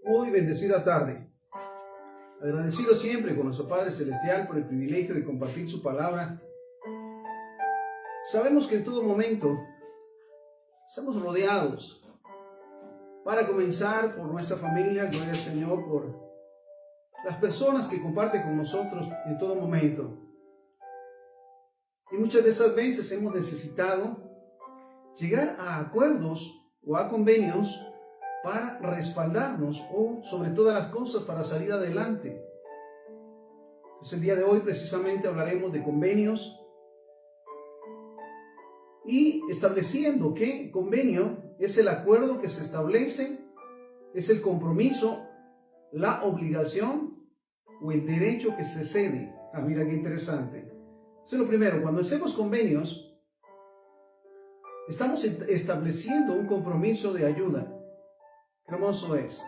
Muy bendecida tarde. Agradecido siempre con nuestro Padre Celestial por el privilegio de compartir su palabra. Sabemos que en todo momento estamos rodeados. Para comenzar, por nuestra familia, gloria al Señor, por las personas que comparten con nosotros en todo momento. Y muchas de esas veces hemos necesitado llegar a acuerdos o a convenios para respaldarnos o sobre todas las cosas para salir adelante. Entonces el día de hoy precisamente hablaremos de convenios y estableciendo que convenio es el acuerdo que se establece, es el compromiso, la obligación o el derecho que se cede. Mira qué interesante. Eso es lo primero, cuando hacemos convenios, estamos estableciendo un compromiso de ayuda. Qué hermoso es.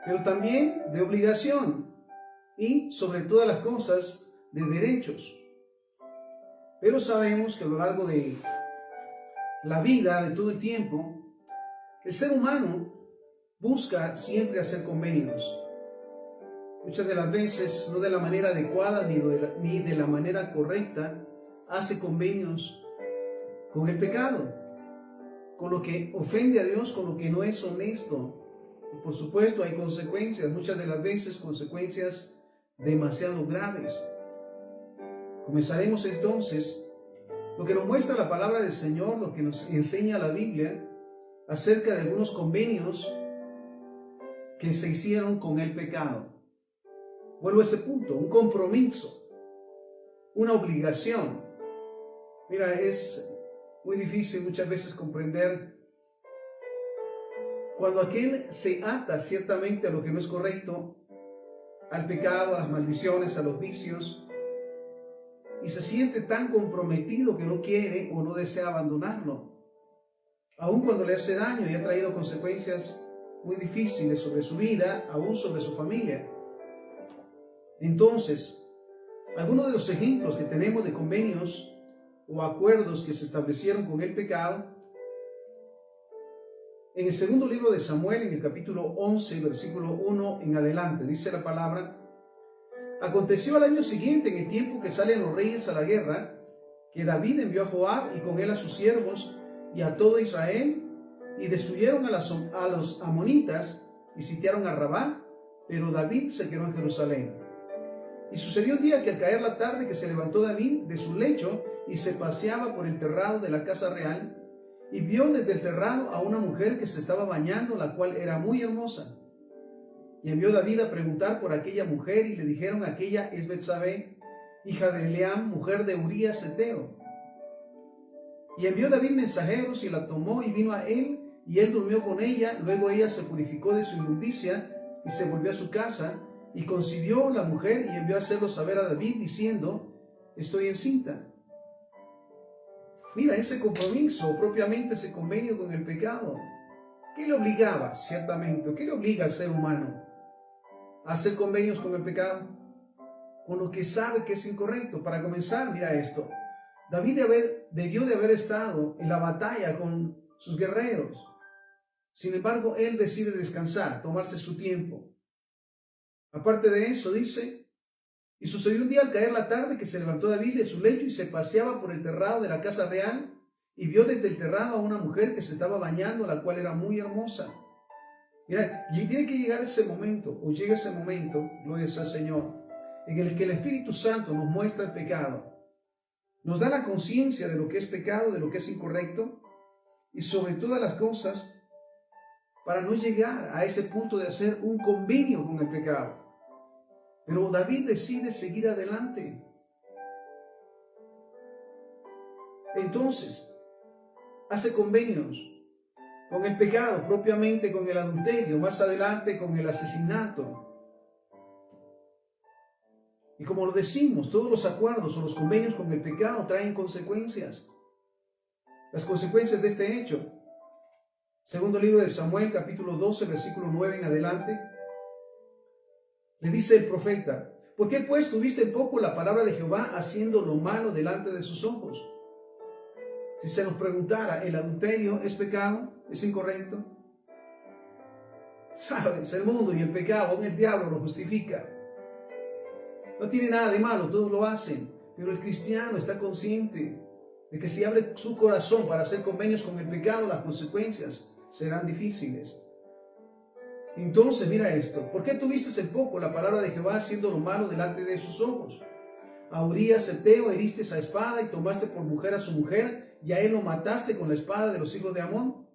Pero también de obligación y sobre todas las cosas de derechos. Pero sabemos que a lo largo de la vida, de todo el tiempo, el ser humano busca siempre hacer convenios. Muchas de las veces, no de la manera adecuada ni de la manera correcta, hace convenios con el pecado, con lo que ofende a Dios, con lo que no es honesto. Y por supuesto hay consecuencias, muchas de las veces consecuencias demasiado graves. Comenzaremos entonces lo que nos muestra la palabra del Señor, lo que nos enseña la Biblia acerca de algunos convenios que se hicieron con el pecado. Vuelvo a ese punto, un compromiso, una obligación. Mira, es muy difícil muchas veces comprender cuando aquel se ata ciertamente a lo que no es correcto, al pecado, a las maldiciones, a los vicios, y se siente tan comprometido que no quiere o no desea abandonarlo, aun cuando le hace daño y ha traído consecuencias muy difíciles sobre su vida, aún sobre su familia. Entonces, algunos de los ejemplos que tenemos de convenios o acuerdos que se establecieron con el pecado, en el segundo libro de Samuel, en el capítulo 11, versículo 1 en adelante, dice la palabra: aconteció al año siguiente, en el tiempo que salen los reyes a la guerra, que David envió a Joab y con él a sus siervos y a todo Israel, y destruyeron a los amonitas y sitiaron a Rabá, pero David se quedó en Jerusalén. Y sucedió un día que al caer la tarde que se levantó David de su lecho y se paseaba por el terrado de la casa real, y vio desde el terrado a una mujer que se estaba bañando, la cual era muy hermosa. Y envió David a preguntar por aquella mujer, y le dijeron: aquella es Betsabé, hija de Eliam, mujer de Urías Heteo. Y envió David mensajeros, y la tomó y vino a él, y él durmió con ella. Luego ella se purificó de su inmundicia y se volvió a su casa, y concibió la mujer y envió a hacerlo saber a David, diciendo: estoy encinta. Mira, ese compromiso, propiamente ese convenio con el pecado, ¿qué le obligaba ciertamente? ¿Qué le obliga al ser humano a hacer convenios con el pecado? Con lo que sabe que es incorrecto. Para comenzar, mira esto: David debió de haber estado en la batalla con sus guerreros. Sin embargo, él decide descansar, tomarse su tiempo. Aparte de eso, dice: y sucedió un día al caer la tarde que se levantó David de su lecho y se paseaba por el terrado de la casa real, y vio desde el terrado a una mujer que se estaba bañando, la cual era muy hermosa. Mira, y tiene que llegar ese momento, o llega ese momento, gloria al Señor, en el que el Espíritu Santo nos muestra el pecado, nos da la conciencia de lo que es pecado, de lo que es incorrecto, y sobre todas las cosas, para no llegar a ese punto de hacer un convenio con el pecado. Pero David decide seguir adelante. Entonces, hace convenios con el pecado, propiamente con el adulterio, más adelante con el asesinato. Y como lo decimos, todos los acuerdos o los convenios con el pecado traen consecuencias. Las consecuencias de este hecho. Segundo libro de Samuel, capítulo 12, versículo 9 en adelante. Le dice el profeta: ¿por qué pues tuviste en poco la palabra de Jehová, haciendo lo malo delante de sus ojos? Si se nos preguntara, ¿el adulterio es pecado? ¿Es incorrecto? Sabes, el mundo y el pecado, aún el diablo lo justifica. No tiene nada de malo, todos lo hacen, pero el cristiano está consciente de que si abre su corazón para hacer convenios con el pecado, las consecuencias serán difíciles. Entonces, mira esto. ¿Por qué tuviste en poco la palabra de Jehová haciendo lo malo delante de sus ojos? A Urías Eteo heriste a espada y tomaste por mujer a su mujer, y a él lo mataste con la espada de los hijos de Amón.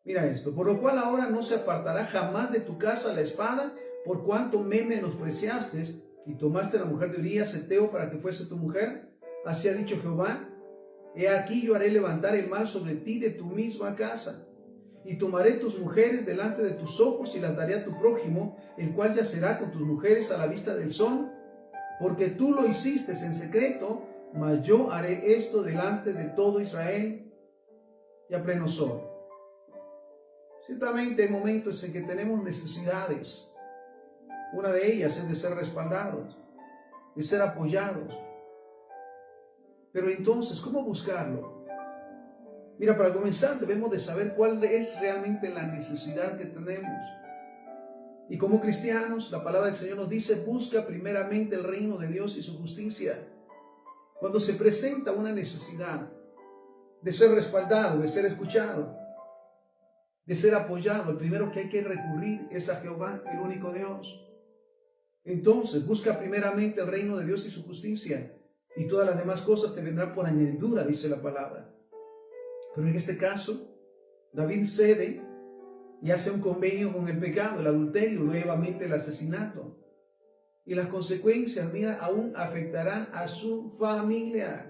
Mira esto. Por lo cual ahora no se apartará jamás de tu casa la espada, por cuanto me menospreciaste y tomaste la mujer de Urías Eteo para que fuese tu mujer. Así ha dicho Jehová: he aquí yo haré levantar el mal sobre ti de tu misma casa. Y tomaré tus mujeres delante de tus ojos y las daré a tu prójimo, el cual yacerá con tus mujeres a la vista del sol, porque tú lo hiciste en secreto, mas yo haré esto delante de todo Israel y a pleno sol. Ciertamente hay momentos en que tenemos necesidades. Una de ellas es de ser respaldados, de ser apoyados. Pero entonces, ¿cómo buscarlo? Mira, para comenzar debemos de saber cuál es realmente la necesidad que tenemos. Y como cristianos, la palabra del Señor nos dice: busca primeramente el reino de Dios y su justicia. Cuando se presenta una necesidad de ser respaldado, de ser escuchado, de ser apoyado, el primero que hay que recurrir es a Jehová, el único Dios. Entonces, busca primeramente el reino de Dios y su justicia, y todas las demás cosas te vendrán por añadidura, dice la palabra. Pero en este caso, David cede y hace un convenio con el pecado, el adulterio, nuevamente el asesinato. Y las consecuencias, mira, aún afectarán a su familia.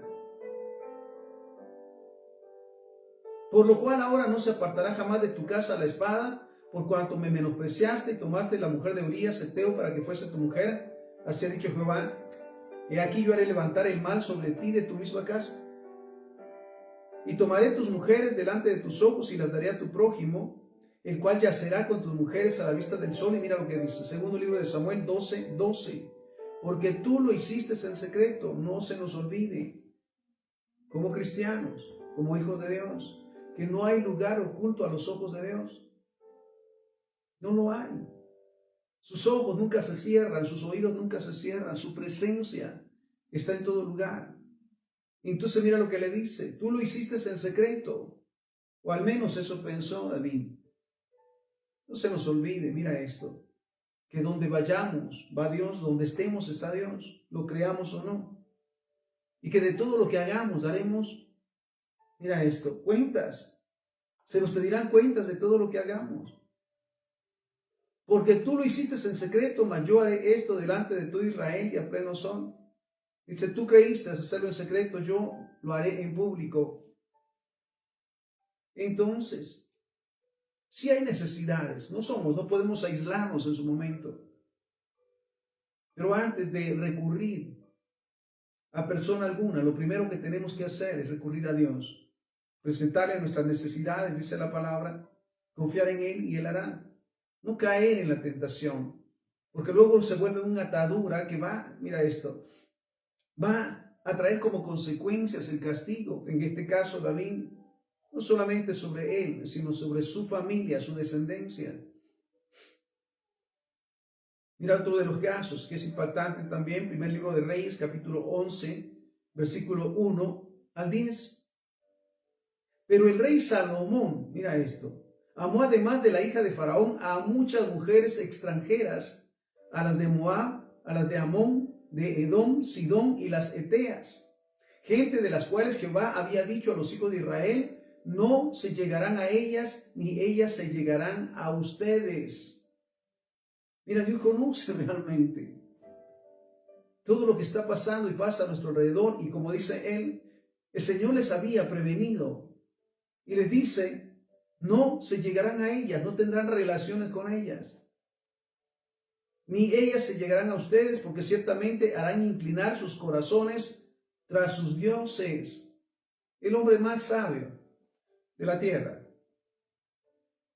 Por lo cual ahora no se apartará jamás de tu casa la espada, por cuanto me menospreciaste y tomaste la mujer de Urías Eteo para que fuese tu mujer. Así ha dicho Jehová: he aquí yo haré levantar el mal sobre ti de tu misma casa. Y tomaré tus mujeres delante de tus ojos y las daré a tu prójimo, el cual yacerá con tus mujeres a la vista del sol. Y mira lo que dice, segundo libro de Samuel 12:12. Porque tú lo hiciste en secreto, no se nos olvide, como cristianos, como hijos de Dios, que no hay lugar oculto a los ojos de Dios. No lo hay. Sus ojos nunca se cierran, sus oídos nunca se cierran, su presencia está en todo lugar. Entonces mira lo que le dice: tú lo hiciste en secreto, o al menos eso pensó David. No se nos olvide, mira esto, que donde vayamos va Dios, donde estemos está Dios, lo creamos o no. Y que de todo lo que hagamos daremos, mira esto, cuentas. Se nos pedirán cuentas de todo lo que hagamos. Porque tú lo hiciste en secreto, mas yo haré esto delante de todo Israel y a pleno sol. Dice: tú creíste hacerlo en secreto, yo lo haré en público. Entonces, si hay necesidades, no podemos aislarnos en su momento. Pero antes de recurrir a persona alguna, lo primero que tenemos que hacer es recurrir a Dios. Presentarle nuestras necesidades, dice la palabra, confiar en Él y Él hará. No caer en la tentación, porque luego se vuelve una atadura que va, mira esto, va a traer como consecuencias el castigo. En este caso, David, no solamente sobre él, sino sobre su familia, su descendencia. Mira otro de los casos que es impactante también, primer libro de Reyes, capítulo 11, versículo 1 al 10. Pero el rey Salomón, mira esto, amó además de la hija de Faraón a muchas mujeres extranjeras, a las de Moab, a las de Amón, de Edom, Sidón y las Eteas, gente de las cuales Jehová había dicho a los hijos de Israel: no se llegarán a ellas, ni ellas se llegarán a ustedes. Mira, Dios conoce realmente todo lo que está pasando y pasa a nuestro alrededor, y como dice él, el Señor les había prevenido y les dice: no se llegarán a ellas, no tendrán relaciones con ellas, ni ellas se llegarán a ustedes, porque ciertamente harán inclinar sus corazones tras sus dioses. El hombre más sabio de la tierra,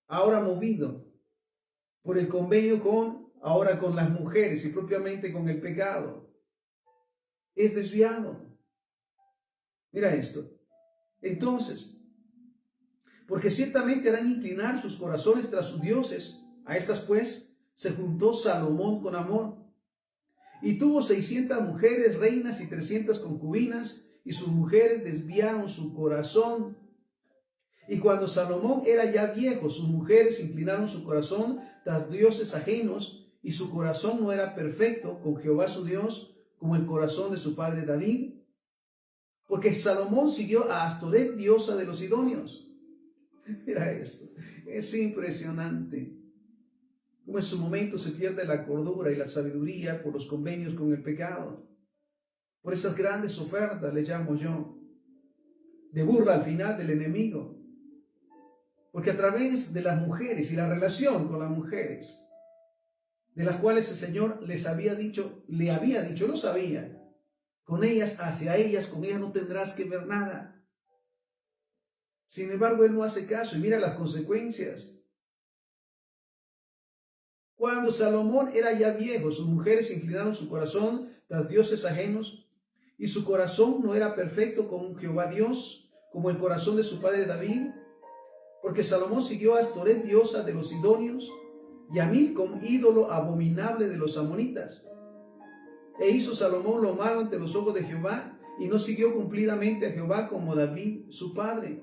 ahora movido por el convenio ahora con las mujeres y propiamente con el pecado, es desviado. Mira esto. Entonces, porque ciertamente harán inclinar sus corazones tras sus dioses, A estas pues se juntó Salomón con amor, y tuvo 600 mujeres reinas y 300 concubinas, y sus mujeres desviaron su corazón. Y cuando Salomón era ya viejo, sus mujeres inclinaron su corazón tras dioses ajenos, y su corazón no era perfecto con Jehová su Dios, como el corazón de su padre David, porque Salomón siguió a Astoret, diosa de los sidonios. Mira esto, es impresionante cómo en su momento se pierde la cordura y la sabiduría por los convenios con el pecado, por esas grandes ofertas, le llamo yo, de burla al final del enemigo. Porque a través de las mujeres y la relación con las mujeres, de las cuales el Señor le había dicho, lo sabía, con ellas, hacia ellas, con ellas no tendrás que ver nada. Sin embargo, él no hace caso y mira las consecuencias. Cuando Salomón era ya viejo, sus mujeres inclinaron su corazón tras dioses ajenos, y su corazón no era perfecto con Jehová Dios, como el corazón de su padre David, porque Salomón siguió a Astoret, diosa de los sidonios, y a Milcom, ídolo abominable de los amonitas. E hizo Salomón lo malo ante los ojos de Jehová, y no siguió cumplidamente a Jehová como David su padre.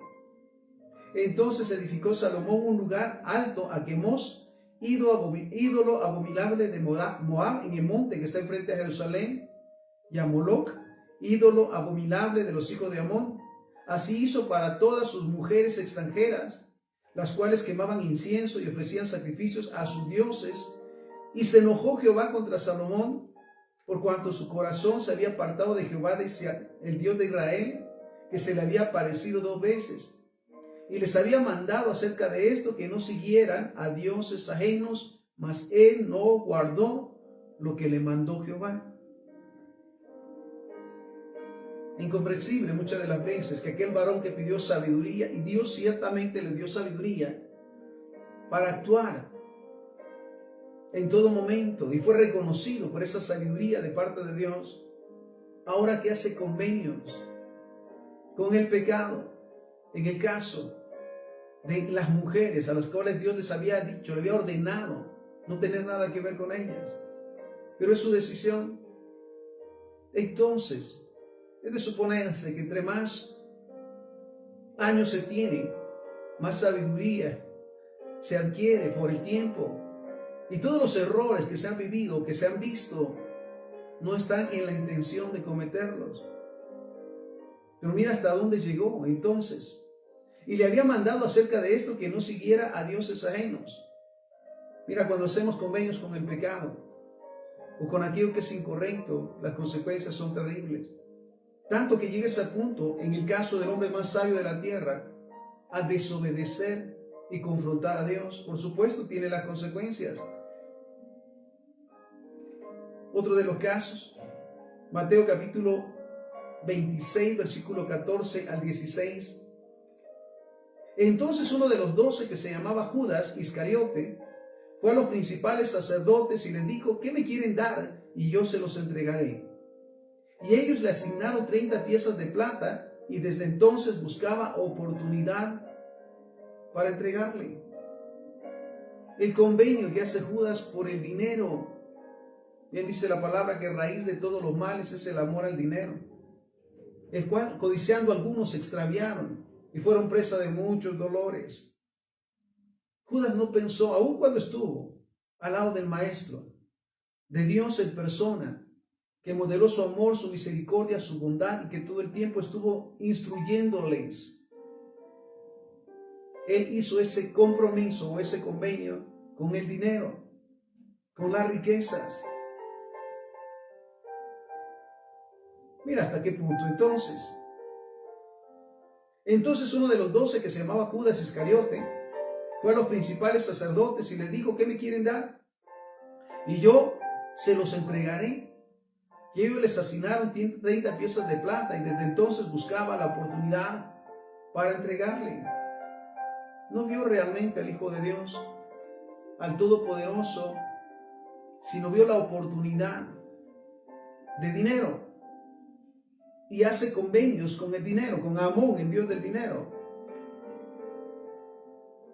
Entonces edificó Salomón un lugar alto a Quemos, ídolo abominable de Moab, en el monte que está enfrente a Jerusalén, y a Moloc, ídolo abominable de los hijos de Amón. Así hizo para todas sus mujeres extranjeras, las cuales quemaban incienso y ofrecían sacrificios a sus dioses. Y se enojó Jehová contra Salomón, por cuanto su corazón se había apartado de Jehová, el Dios de Israel, que se le había aparecido 2 veces. Y les había mandado acerca de esto que no siguieran a dioses ajenos, mas él no guardó lo que le mandó Jehová. Incomprensible muchas de las veces que aquel varón que pidió sabiduría, y Dios ciertamente le dio sabiduría para actuar en todo momento, y fue reconocido por esa sabiduría de parte de Dios, ahora que hace convenios con el pecado, en el caso de las mujeres a las cuales Dios les había dicho, le había ordenado no tener nada que ver con ellas, pero es su decisión. Entonces, es de suponerse que entre más años se tienen, más sabiduría se adquiere por el tiempo, y todos los errores que se han vivido, que se han visto, no están en la intención de cometerlos. Pero mira hasta dónde llegó entonces. Y le había mandado acerca de esto que no siguiera a dioses ajenos. Mira, cuando hacemos convenios con el pecado o con aquello que es incorrecto, las consecuencias son terribles. Tanto que llegues al punto, en el caso del hombre más sabio de la tierra, a desobedecer y confrontar a Dios. Por supuesto, tiene las consecuencias. Otro de los casos, Mateo capítulo 26, versículo 14 al 16. Entonces uno de los 12, que se llamaba Judas Iscariote, fue a los principales sacerdotes y les dijo: ¿qué me quieren dar? Y yo se los entregaré. Y ellos le asignaron 30 piezas de plata, y desde entonces buscaba oportunidad para entregarle. El convenio que hace Judas por el dinero. Bien dice la palabra que raíz de todos los males es el amor al dinero, el cual, codiciando algunos, se extraviaron y fueron presa de muchos dolores. Judas no pensó, aun cuando estuvo al lado del Maestro, de Dios en persona, que modeló su amor, su misericordia, su bondad, y que todo el tiempo estuvo instruyéndoles. Él hizo ese compromiso o ese convenio con el dinero, con las riquezas. Mira hasta qué punto. Entonces uno de los 12, que se llamaba Judas Iscariote, fue a los principales sacerdotes y les dijo: ¿qué me quieren dar? Y yo se los entregaré. Y ellos les asignaron 30 piezas de plata, y desde entonces buscaba la oportunidad para entregarle. No vio realmente al Hijo de Dios, al Todopoderoso, sino vio la oportunidad de dinero. Y hace convenios con el dinero, con Amón, el dios del dinero.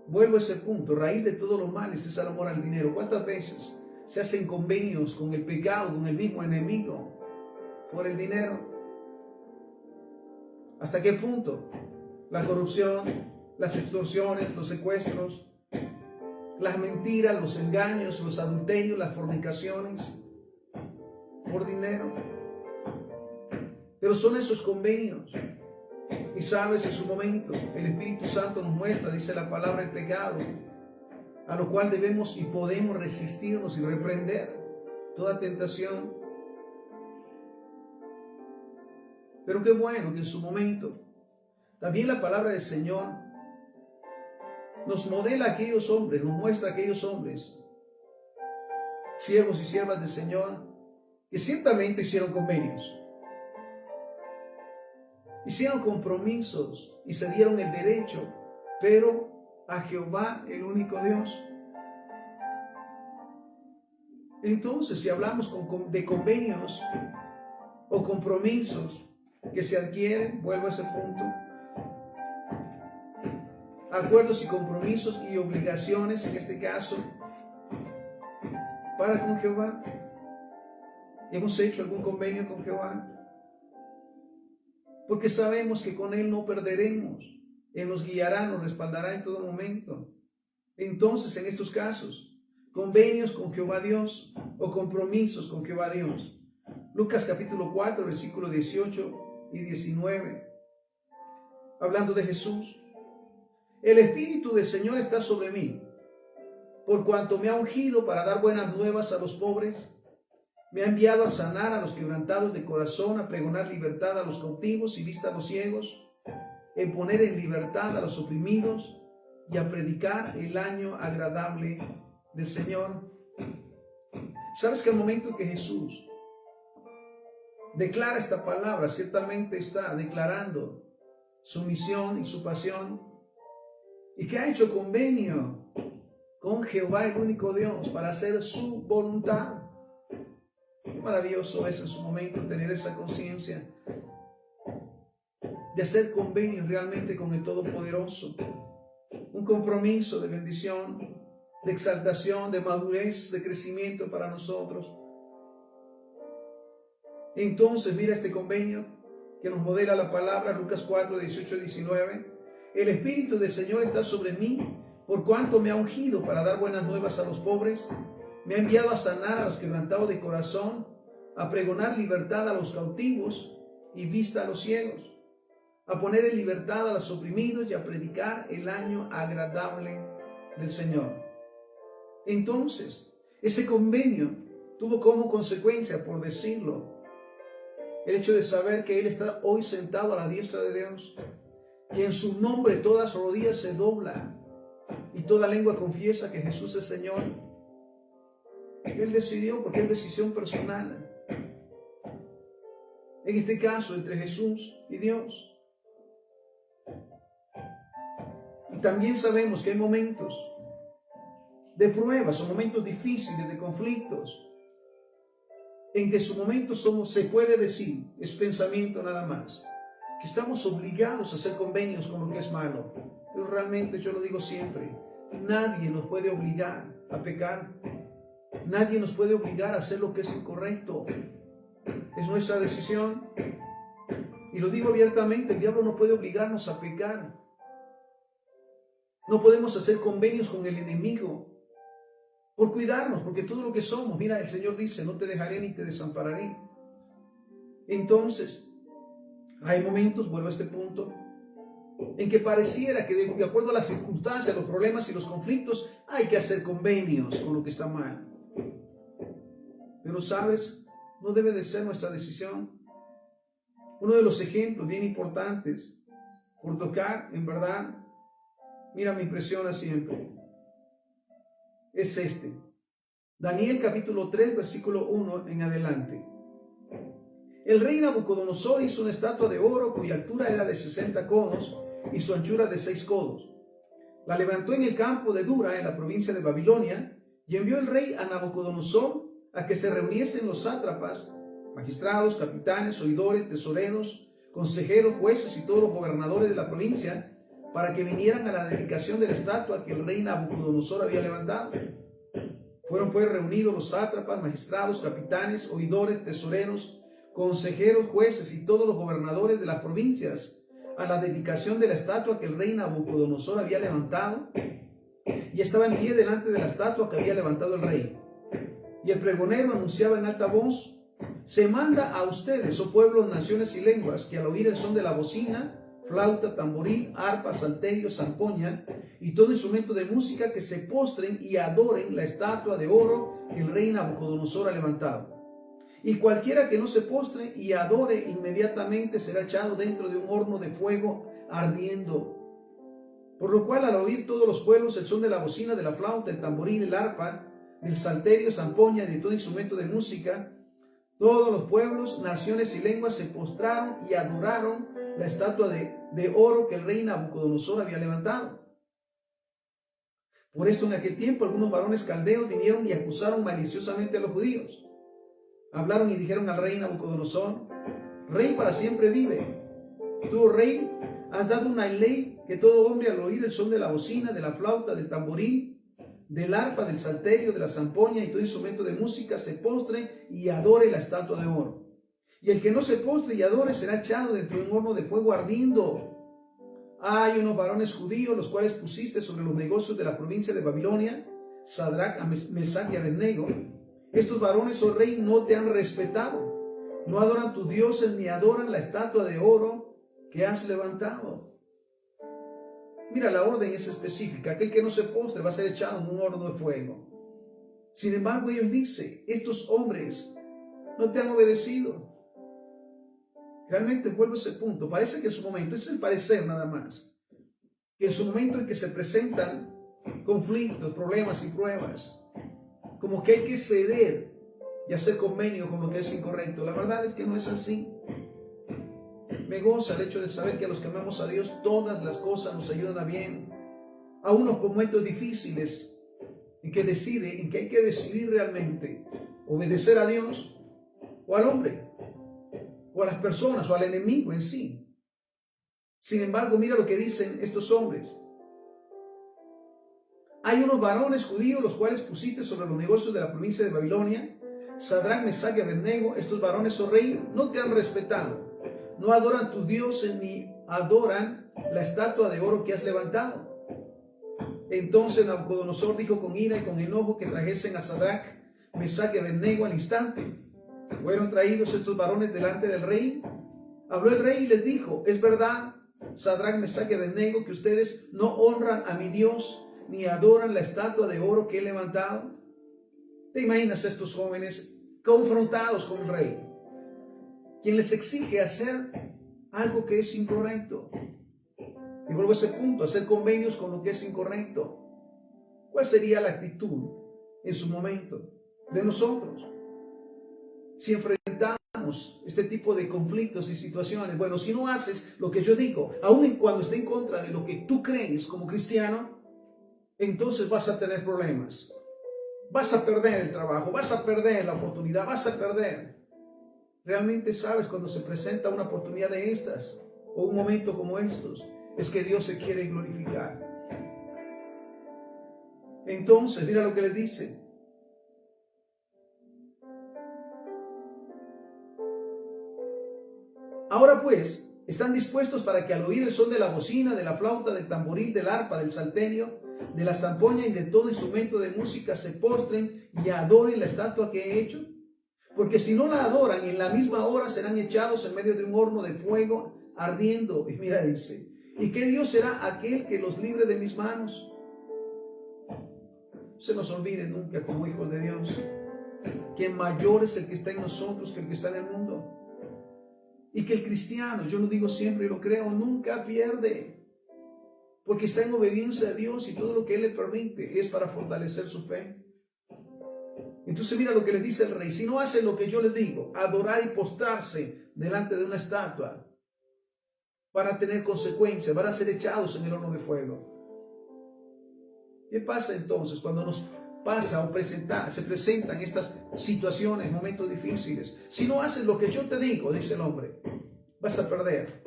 Vuelvo a ese punto, raíz de todos los males es el amor al dinero. ¿Cuántas veces se hacen convenios con el pecado, con el mismo enemigo, por el dinero? ¿Hasta qué punto? La corrupción, las extorsiones, los secuestros, las mentiras, los engaños, los adulterios, las fornicaciones, por dinero. Pero son esos convenios. Y sabes, en su momento, el Espíritu Santo nos muestra, dice la palabra, el pecado, a lo cual debemos y podemos resistirnos y reprender toda tentación. Pero qué bueno que en su momento, también la palabra del Señor nos modela a aquellos hombres, nos muestra a aquellos hombres, siervos y siervas del Señor, que ciertamente hicieron convenios, hicieron compromisos y se dieron el derecho, pero a Jehová, el único Dios. Entonces, si hablamos de convenios o compromisos que se adquieren, vuelvo a ese punto, acuerdos y compromisos y obligaciones, en este caso, para con Jehová. ¿Hemos hecho algún convenio con Jehová? Porque sabemos que con Él no perderemos. Él nos guiará, nos respaldará en todo momento. Entonces, en estos casos, convenios con Jehová Dios o compromisos con Jehová Dios. Lucas capítulo 4, versículos 18 y 19. Hablando de Jesús. El Espíritu del Señor está sobre mí, por cuanto me ha ungido para dar buenas nuevas a los pobres. Me ha enviado a sanar a los quebrantados de corazón, a pregonar libertad a los cautivos y vista a los ciegos, en poner en libertad a los oprimidos y a predicar el año agradable del Señor. ¿Sabes que al momento que Jesús declara esta palabra, ciertamente está declarando su misión y su pasión, y que ha hecho convenio con Jehová, el único Dios, para hacer su voluntad? Qué maravilloso es en su momento tener esa conciencia de hacer convenios realmente con el Todopoderoso. Un compromiso de bendición, de exaltación, de madurez, de crecimiento para nosotros. Entonces, mira este convenio que nos modela la palabra, Lucas 4, 18 y 19. El Espíritu del Señor está sobre mí, por cuanto me ha ungido para dar buenas nuevas a los pobres. Me ha enviado a sanar a los quebrantados de corazón, a pregonar libertad a los cautivos y vista a los ciegos, a poner en libertad a los oprimidos y a predicar el año agradable del Señor. Entonces, ese convenio tuvo como consecuencia, por decirlo, el hecho de saber que Él está hoy sentado a la diestra de Dios, y en su nombre todas rodillas se doblan y toda lengua confiesa que Jesús es Señor. Él decidió, porque es decisión personal. En este caso, entre Jesús y Dios. Y también sabemos que hay momentos de pruebas, o momentos difíciles, de conflictos, en que su momento se puede decir, es pensamiento nada más, que estamos obligados a hacer convenios con lo que es malo. Pero realmente, yo lo digo siempre, nadie nos puede obligar a pecar. Nadie nos puede obligar a hacer lo que es incorrecto. Es nuestra decisión. Y lo digo abiertamente, el diablo no puede obligarnos a pecar. No podemos hacer convenios con el enemigo por cuidarnos, porque todo lo que somos, mira, el Señor dice, no te dejaré ni te desampararé. Entonces, hay momentos, vuelvo a este punto, en que pareciera que de acuerdo a las circunstancias, los problemas y los conflictos, hay que hacer convenios con lo que está mal. Pero sabes, no debe de ser nuestra decisión. Uno de los ejemplos bien importantes, por tocar, en verdad, mira, me impresiona siempre, es este. Daniel capítulo 3, versículo 1 en adelante. El rey Nabucodonosor hizo una estatua de oro cuya altura era de 60 codos y su anchura de 6 codos. La levantó en el campo de Dura, en la provincia de Babilonia, y envió el rey a Nabucodonosor a que se reuniesen los sátrapas, magistrados, capitanes, oidores, tesoreros, consejeros, jueces y todos los gobernadores de la provincia, para que vinieran a la dedicación de la estatua que el rey Nabucodonosor había levantado. Fueron pues reunidos los sátrapas, magistrados, capitanes, oidores, tesoreros, consejeros, jueces y todos los gobernadores de las provincias a la dedicación de la estatua que el rey Nabucodonosor había levantado, y estaba en pie delante de la estatua que había levantado el rey. Y el pregonero anunciaba en alta voz: se manda a ustedes, oh pueblos, naciones y lenguas, que al oír el son de la bocina, flauta, tamboril, arpa, salterio, zampoña y todo instrumento de música, que se postren y adoren la estatua de oro que el rey Nabucodonosor ha levantado. Y cualquiera que no se postre y adore inmediatamente será echado dentro de un horno de fuego ardiendo. Por lo cual, al oír todos los pueblos el son de la bocina, de la flauta, el tamboril, el arpa, el salterio, zampoña y de todo instrumento de música, todos los pueblos, naciones y lenguas se postraron y adoraron la estatua de oro que el rey Nabucodonosor había levantado. Por esto, en aquel tiempo, algunos varones caldeos vinieron y acusaron maliciosamente a los judíos. Hablaron y dijeron al rey Nabucodonosor: Rey para siempre vive. Tú, rey, has dado una ley que todo hombre al oír el son de la bocina, de la flauta, del tamboril, del arpa, del salterio, de la zampoña y todo instrumento de música se postre y adore la estatua de oro. Y el que no se postre y adore será echado dentro de un horno de fuego ardiendo. Hay unos varones judíos, los cuales pusiste sobre los negocios de la provincia de Babilonia, Sadrach, Mesach y Abednego. Estos varones, oh rey, no te han respetado. No adoran tus dioses ni adoran la estatua de oro que has levantado. Mira, la orden es específica. Aquel que no se postre va a ser echado en un horno de fuego. Sin embargo, ellos dicen: estos hombres no te han obedecido. Realmente vuelvo a ese punto. Parece que en su momento, ese es el parecer nada más, que en su momento en que se presentan conflictos, problemas y pruebas, como que hay que ceder y hacer convenio con lo que es incorrecto. La verdad es que no es así. Me goza el hecho de saber que a los que amamos a Dios todas las cosas nos ayudan a bien. A unos momentos difíciles en que hay que decidir realmente obedecer a Dios o al hombre, o a las personas, o al enemigo en sí. Sin embargo, mira lo que dicen estos hombres. Hay unos varones judíos, los cuales pusiste sobre los negocios de la provincia de Babilonia, Sadrach, Mesach y Abednego. Estos varones, oh rey, no te han respetado. No adoran tus dioses ni adoran la estatua de oro que has levantado. Entonces Nabucodonosor dijo con ira y con enojo que trajesen a Sadrach, Mesach y Abednego al instante. Fueron traídos estos varones delante del rey. Habló el rey y les dijo: es verdad, Sadrach, Mesach y Abednego, que ustedes no honran a mi Dios ni adoran la estatua de oro que he levantado. ¿Te imaginas a estos jóvenes confrontados con el rey, quien les exige hacer algo que es incorrecto? Y vuelvo a ese punto, hacer convenios con lo que es incorrecto. ¿Cuál sería la actitud en su momento de nosotros si enfrentamos este tipo de conflictos y situaciones? Bueno, si no haces lo que yo digo, aun cuando esté en contra de lo que tú crees como cristiano, entonces vas a tener problemas. Vas a perder el trabajo, vas a perder la oportunidad, vas a perder. Realmente sabes, cuando se presenta una oportunidad de estas o un momento como estos, es que Dios se quiere glorificar. Entonces, mira lo que le dice. Ahora pues, están dispuestos para que al oír el son de la bocina, de la flauta, del tamboril, del arpa, del salterio, de la zampoña y de todo instrumento de música se postren y adoren la estatua que he hecho. Porque si no la adoran, en la misma hora serán echados en medio de un horno de fuego ardiendo. Y mira, dice: ¿y qué Dios será aquel que los libre de mis manos? No se nos olvide nunca, como hijos de Dios, que mayor es el que está en nosotros que el que está en el mundo. Y que el cristiano, yo lo digo siempre y lo creo, nunca pierde, porque está en obediencia a Dios y todo lo que Él le permite es para fortalecer su fe. Entonces mira lo que le dice el rey: si no hacen lo que yo les digo, adorar y postrarse delante de una estatua, van a tener consecuencias, van a ser echados en el horno de fuego. ¿Qué pasa entonces cuando nos pasa o se presentan estas situaciones, momentos difíciles? Si no haces lo que yo te digo, dice el hombre, vas a perder.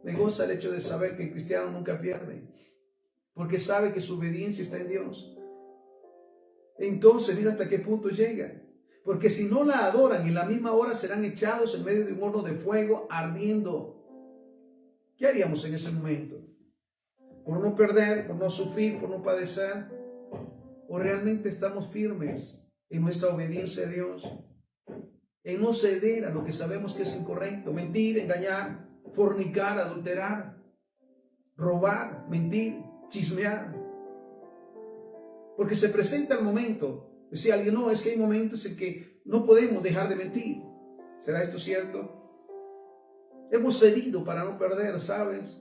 Me goza el hecho de saber que el cristiano nunca pierde, porque sabe que su obediencia está en Dios. Entonces, mira hasta qué punto llega. Porque si no la adoran, en la misma hora serán echados en medio de un horno de fuego ardiendo. ¿Qué haríamos en ese momento? ¿Por no perder, por no sufrir, por no padecer? ¿O realmente estamos firmes en nuestra obediencia a Dios? En no ceder a lo que sabemos que es incorrecto. Mentir, engañar, fornicar, adulterar, robar, mentir, chismear. Porque se presenta el momento. Decía alguien, no, es que hay momentos en que no podemos dejar de mentir. ¿Será esto cierto? Hemos cedido para no perder, ¿sabes?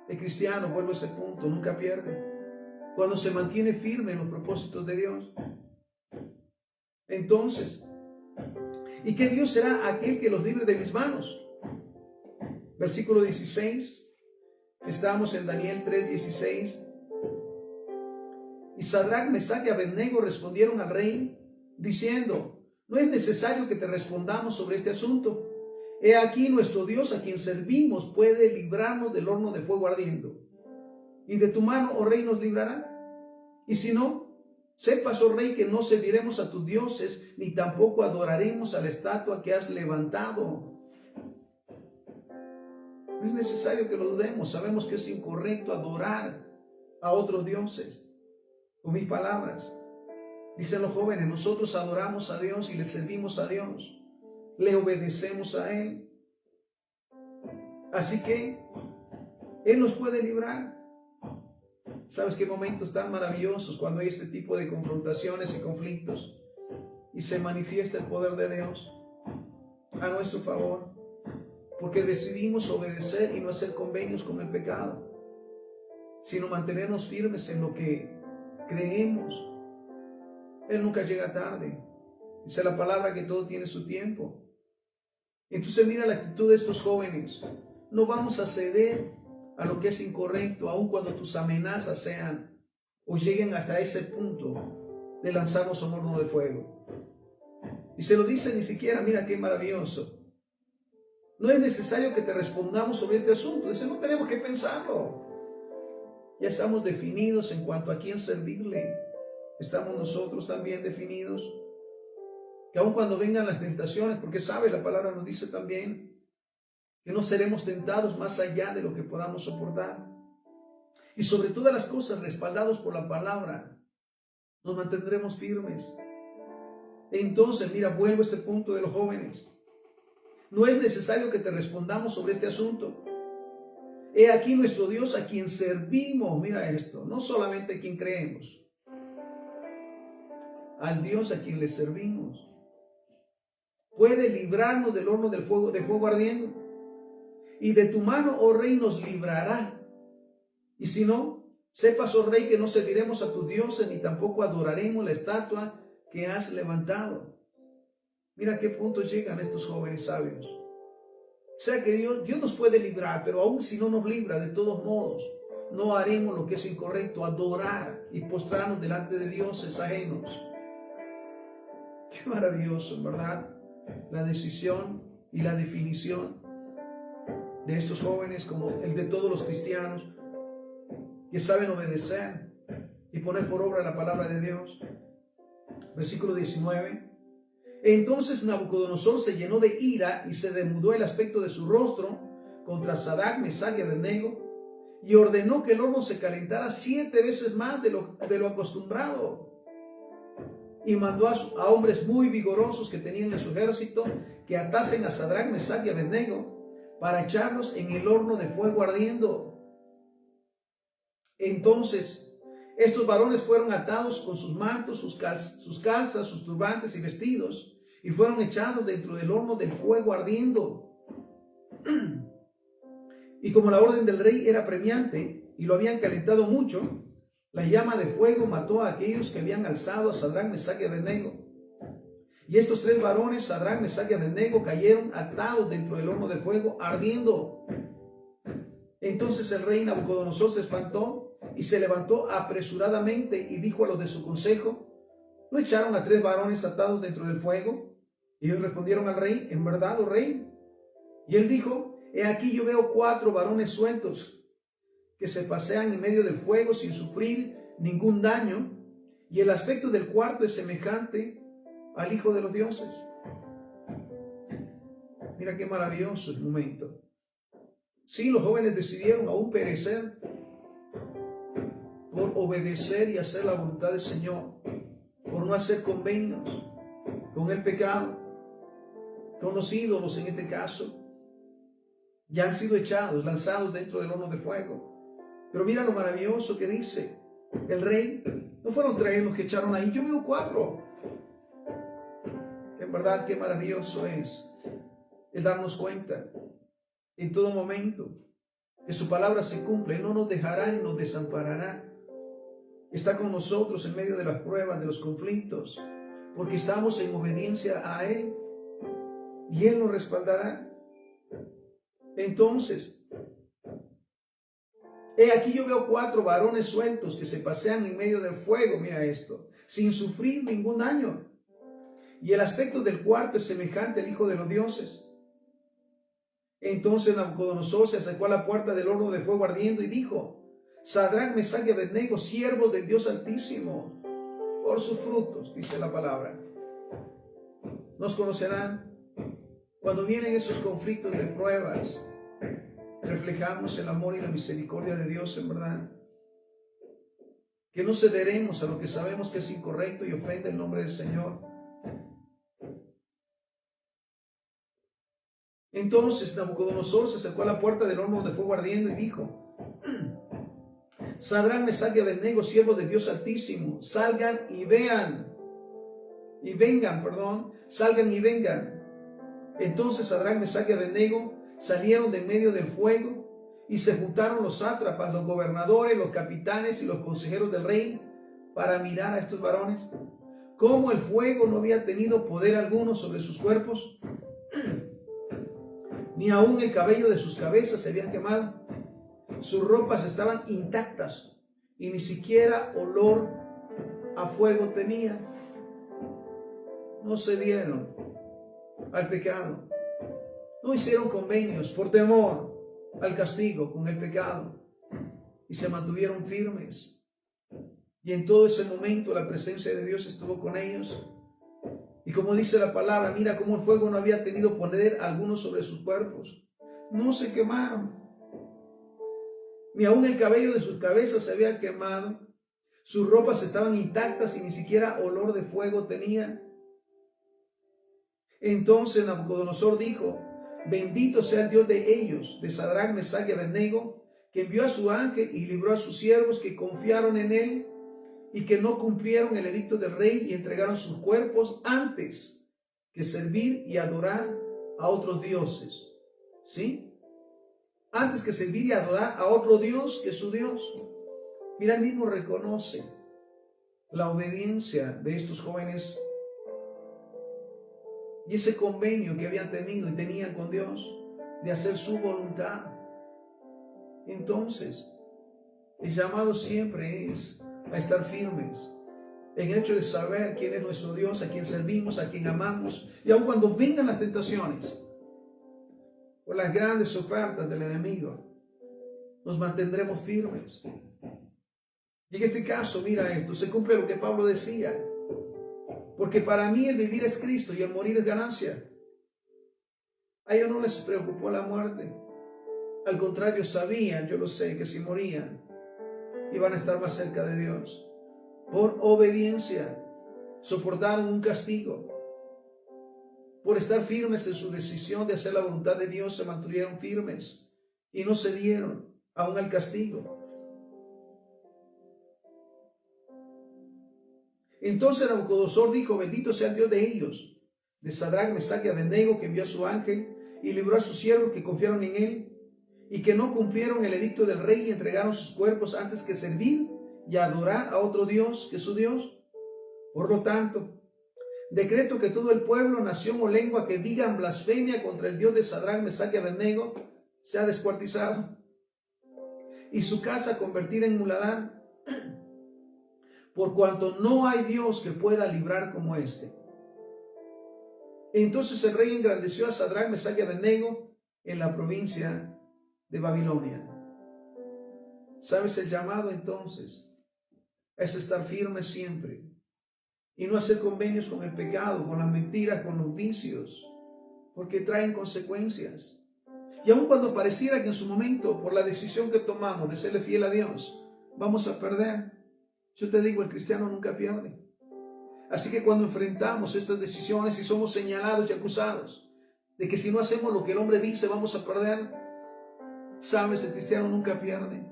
El cristiano, vuelvo a ese punto, nunca pierde. Cuando se mantiene firme en los propósitos de Dios. Entonces, ¿y qué Dios será aquel que los libre de mis manos? Versículo 16. Estamos en Daniel 3:16. Y Sadrach, Mesach y Abednego respondieron al rey, diciendo, no es necesario que te respondamos sobre este asunto. He aquí nuestro Dios a quien servimos puede librarnos del horno de fuego ardiendo. Y de tu mano, oh rey, nos librará. Y si no, sepas, oh rey, que no serviremos a tus dioses, ni tampoco adoraremos a la estatua que has levantado. No es necesario que lo dudemos. Sabemos que es incorrecto adorar a otros dioses. Con mis palabras, dicen los jóvenes, nosotros adoramos a Dios y le servimos a Dios, le obedecemos a Él. Así que Él nos puede librar. ¿Sabes qué momentos tan maravillosos cuando hay este tipo de confrontaciones y conflictos y se manifiesta el poder de Dios a nuestro favor? Porque decidimos obedecer y no hacer convenios con el pecado, sino mantenernos firmes en lo que creemos. Él nunca llega tarde. Dice la palabra que todo tiene su tiempo. Entonces mira la actitud de estos jóvenes. No vamos a ceder a lo que es incorrecto, aun cuando tus amenazas sean o lleguen hasta ese punto de lanzarnos a un horno de fuego. Y se lo dice ni siquiera, mira qué maravilloso. No es necesario que te respondamos sobre este asunto. Dice, no tenemos que pensarlo. Ya estamos definidos en cuanto a quién servirle. Estamos nosotros también definidos. Que aun cuando vengan las tentaciones, porque sabe, la palabra nos dice también que no seremos tentados más allá de lo que podamos soportar. Y sobre todas las cosas, respaldados por la palabra, nos mantendremos firmes. Entonces, mira, vuelvo a este punto de los jóvenes. No es necesario que te respondamos sobre este asunto. He aquí nuestro Dios a quien servimos. Mira esto, no solamente a quien creemos, al Dios a quien le servimos. Puede librarnos del horno de fuego ardiendo. Y de tu mano, oh rey, nos librará. Y si no, sepas, oh rey, que no serviremos a tus dioses, ni tampoco adoraremos la estatua que has levantado. Mira a qué punto llegan estos jóvenes sabios. O sea que Dios nos puede librar, pero aun si no nos libra, de todos modos, no haremos lo que es incorrecto, adorar y postrarnos delante de dioses ajenos. Qué maravilloso, ¿verdad? La decisión y la definición de estos jóvenes, como el de todos los cristianos, que saben obedecer y poner por obra la palabra de Dios. Versículo 19. Entonces Nabucodonosor se llenó de ira y se demudó el aspecto de su rostro contra Sadrach, Mesach y Abednego, y ordenó que el horno se calentara 7 veces más de lo acostumbrado. Y mandó a hombres muy vigorosos que tenían en su ejército que atasen a Sadrach, Mesach y Abednego para echarlos en el horno de fuego ardiendo. Entonces estos varones fueron atados con sus mantos, sus calzas, sus turbantes y vestidos, y fueron echados dentro del horno del fuego ardiendo. Y como la orden del rey era premiante y lo habían calentado mucho, la llama de fuego mató a aquellos que habían alzado a Sadrach, Mesach y Abednego. Y estos 3 varones, Sadrach, Mesach y Abednego, cayeron atados dentro del horno de fuego ardiendo. Entonces el rey Nabucodonosor se espantó y se levantó apresuradamente y dijo a los de su consejo, ¿no echaron a 3 varones atados dentro del fuego? Y ellos respondieron al rey, en verdad, oh rey. Y él dijo, He aquí yo veo 4 varones sueltos que se pasean en medio del fuego sin sufrir ningún daño, y el aspecto del cuarto es semejante al Hijo de los dioses. Mira qué maravilloso el momento. Sí, los jóvenes decidieron aún perecer por obedecer y hacer la voluntad del Señor, por no hacer convenios con el pecado, con los ídolos en este caso. Ya han sido echados, lanzados dentro del horno de fuego. Pero mira lo maravilloso que dice el rey. No fueron 3 los que echaron ahí, yo veo 4. En verdad, qué maravilloso es el darnos cuenta en todo momento que su palabra se cumple, no nos dejará ni nos desamparará. Está con nosotros en medio de las pruebas, de los conflictos, porque estamos en obediencia a Él y Él nos respaldará. Entonces, he aquí yo veo 4 varones sueltos que se pasean en medio del fuego, mira esto, sin sufrir ningún daño. Y el aspecto del cuarto es semejante al Hijo de los dioses. Entonces Nabucodonosor se acercó a la puerta del horno de fuego ardiendo y dijo: Sadrac, Mesach y Abednego, siervos del Dios Altísimo, por sus frutos, dice la palabra, nos conocerán. Cuando vienen esos conflictos de pruebas, reflejamos el amor y la misericordia de Dios, en verdad. Que no cederemos a lo que sabemos que es incorrecto y ofende el nombre del Señor. Entonces Nabucodonosor se acercó a la puerta del horno de fuego ardiendo y dijo: Sadrac, Mesach y Abednego, siervos de Dios Altísimo, salgan y vengan. Entonces Sadrac, Mesach y Abednego salieron de en medio del fuego, y se juntaron los sátrapas, los gobernadores, los capitanes y los consejeros del rey para mirar a estos varones, cómo el fuego no había tenido poder alguno sobre sus cuerpos, ni aún el cabello de sus cabezas se habían quemado. Sus ropas estaban intactas y ni siquiera olor a fuego tenían. No cedieron al pecado. No hicieron convenios por temor al castigo con el pecado y se mantuvieron firmes. Y en todo ese momento la presencia de Dios estuvo con ellos. Y como dice la palabra, mira cómo el fuego no había tenido poder alguno sobre sus cuerpos. No se quemaron. Ni aún el cabello de sus cabezas se había quemado. Sus ropas estaban intactas y ni siquiera olor de fuego tenían. Entonces Nabucodonosor dijo: Bendito sea el Dios de ellos, de Sadrac, Mesach y Abednego, que envió a su ángel y libró a sus siervos que confiaron en él y que no cumplieron el edicto del rey y entregaron sus cuerpos antes que servir y adorar a otros dioses. ¿Sí? Antes que servir y adorar a otro Dios que su Dios. Mira, él mismo reconoce la obediencia de estos jóvenes y ese convenio que habían tenido y tenían con Dios de hacer su voluntad. Entonces, el llamado siempre es a estar firmes en el hecho de saber quién es nuestro Dios, a quien servimos, a quien amamos, y aun cuando vengan las tentaciones o las grandes ofertas del enemigo, nos mantendremos firmes. Y en este caso, mira esto, se cumple lo que Pablo decía: porque para mí el vivir es Cristo y el morir es ganancia. A ellos no les preocupó la muerte. Al contrario, sabían, yo lo sé, que si morían, iban a estar más cerca de Dios. Por obediencia, soportaron un castigo. Por estar firmes en su decisión de hacer la voluntad de Dios, se mantuvieron firmes y no cedieron aún al castigo. Entonces Nabucodonosor dijo: Bendito sea el Dios de ellos, de Sadrac, Mesach y Abednego, que envió a su ángel y libró a sus siervos que confiaron en él y que no cumplieron el edicto del rey y entregaron sus cuerpos antes que servir y adorar a otro Dios que su Dios. Por lo tanto, decreto que todo el pueblo, nación o lengua que digan blasfemia contra el Dios de Sadrac, Mesach y Abednego sea descuartizado y su casa convertida en muladar, por cuanto no hay Dios que pueda librar como este. Entonces el rey engrandeció a Sadrac, Mesach y Abednego en la provincia de Babilonia. ¿Sabes el llamado entonces? Es estar firme siempre y no hacer convenios con el pecado, con las mentiras, con los vicios, porque traen consecuencias. Y aun cuando pareciera que en su momento, por la decisión que tomamos de serle fiel a Dios, vamos a perder, yo te digo, el cristiano nunca pierde. Así que cuando enfrentamos estas decisiones y somos señalados y acusados de que si no hacemos lo que el hombre dice vamos a perder, sabes, el cristiano nunca pierde.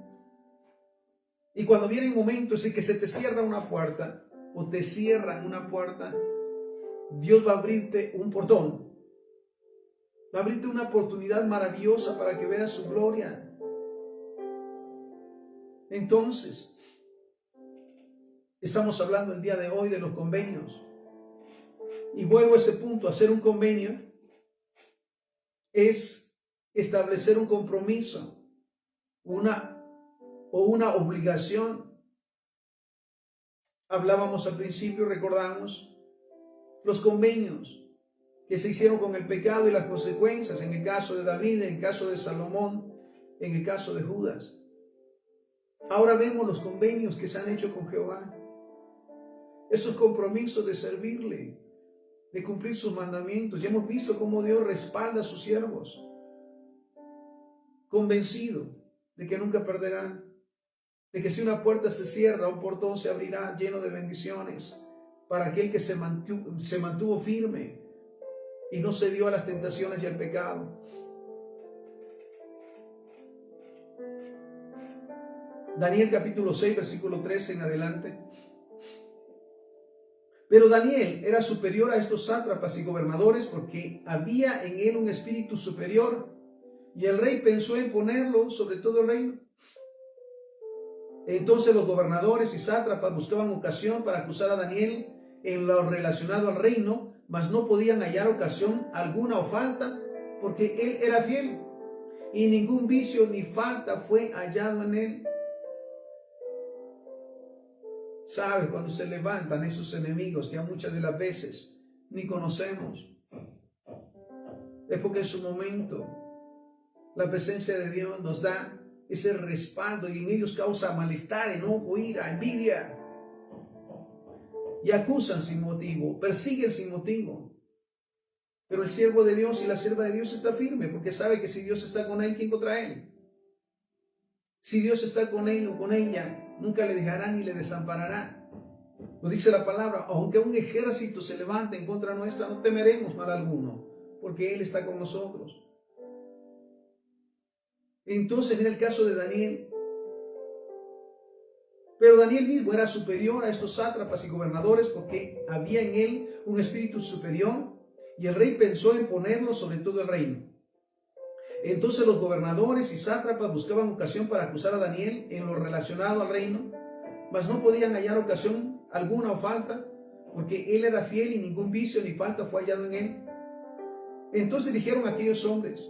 Y cuando vienen momentos en que se te cierra una puerta o te cierran una puerta, Dios va a abrirte un portón. Va a abrirte una oportunidad maravillosa para que veas su gloria. Entonces, estamos hablando el día de hoy de los convenios. Y vuelvo a ese punto, hacer un convenio es establecer un compromiso, una obligación. Hablábamos al principio, recordamos, los convenios que se hicieron con el pecado y las consecuencias, en el caso de David, en el caso de Salomón, en el caso de Judas. Ahora vemos los convenios que se han hecho con Jehová. Esos compromisos de servirle, de cumplir sus mandamientos. Ya hemos visto cómo Dios respalda a sus siervos, convencido de que nunca perderán, de que si una puerta se cierra, un portón se abrirá lleno de bendiciones para aquel que se mantuvo firme y no cedió a las tentaciones y al pecado. Daniel capítulo 6, versículo 13 en adelante. Pero Daniel era superior a estos sátrapas y gobernadores porque había en él un espíritu superior y el rey pensó en ponerlo sobre todo el reino. Entonces los gobernadores y sátrapas buscaban ocasión para acusar a Daniel en lo relacionado al reino, mas no podían hallar ocasión alguna o falta, porque él era fiel, y ningún vicio ni falta fue hallado en él. ¿Sabes? Cuando se levantan esos enemigos que a muchas de las veces ni conocemos, es porque en su momento la presencia de Dios nos da ese respaldo y en ellos causa malestar, enojo, ira, envidia. Y acusan sin motivo, persiguen sin motivo. Pero el siervo de Dios y la sierva de Dios está firme porque sabe que si Dios está con él, ¿quién contra él? Si Dios está con él o con ella, nunca le dejará ni le desamparará. Lo dice la palabra, aunque un ejército se levante en contra nuestra, no temeremos mal alguno, porque Él está con nosotros. Entonces, mira el caso de Daniel. Pero Daniel mismo era superior a estos sátrapas y gobernadores porque había en él un espíritu superior y el rey pensó en ponerlo sobre todo el reino. Entonces los gobernadores y sátrapas buscaban ocasión para acusar a Daniel en lo relacionado al reino, mas no podían hallar ocasión alguna o falta, porque él era fiel y ningún vicio ni falta fue hallado en él. Entonces dijeron aquellos hombres,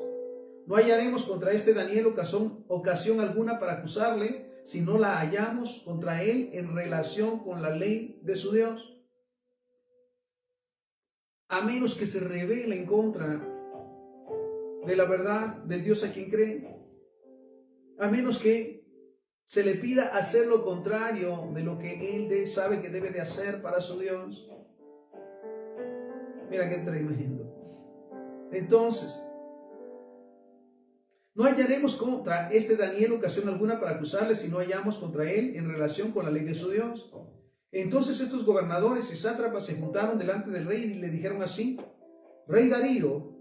no hallaremos contra este Daniel ocasión alguna para acusarle, si no la hallamos contra él en relación con la ley de su Dios. A menos que se revele en contra de la verdad del Dios a quien cree, a menos que se le pida hacer lo contrario de lo que él sabe que debe de hacer para su Dios. Mira qué tremendo. Entonces, no hallaremos contra este Daniel ocasión alguna para acusarle si no hallamos contra él en relación con la ley de su Dios. Entonces estos gobernadores y sátrapas se juntaron delante del rey y le dijeron así, Rey Darío,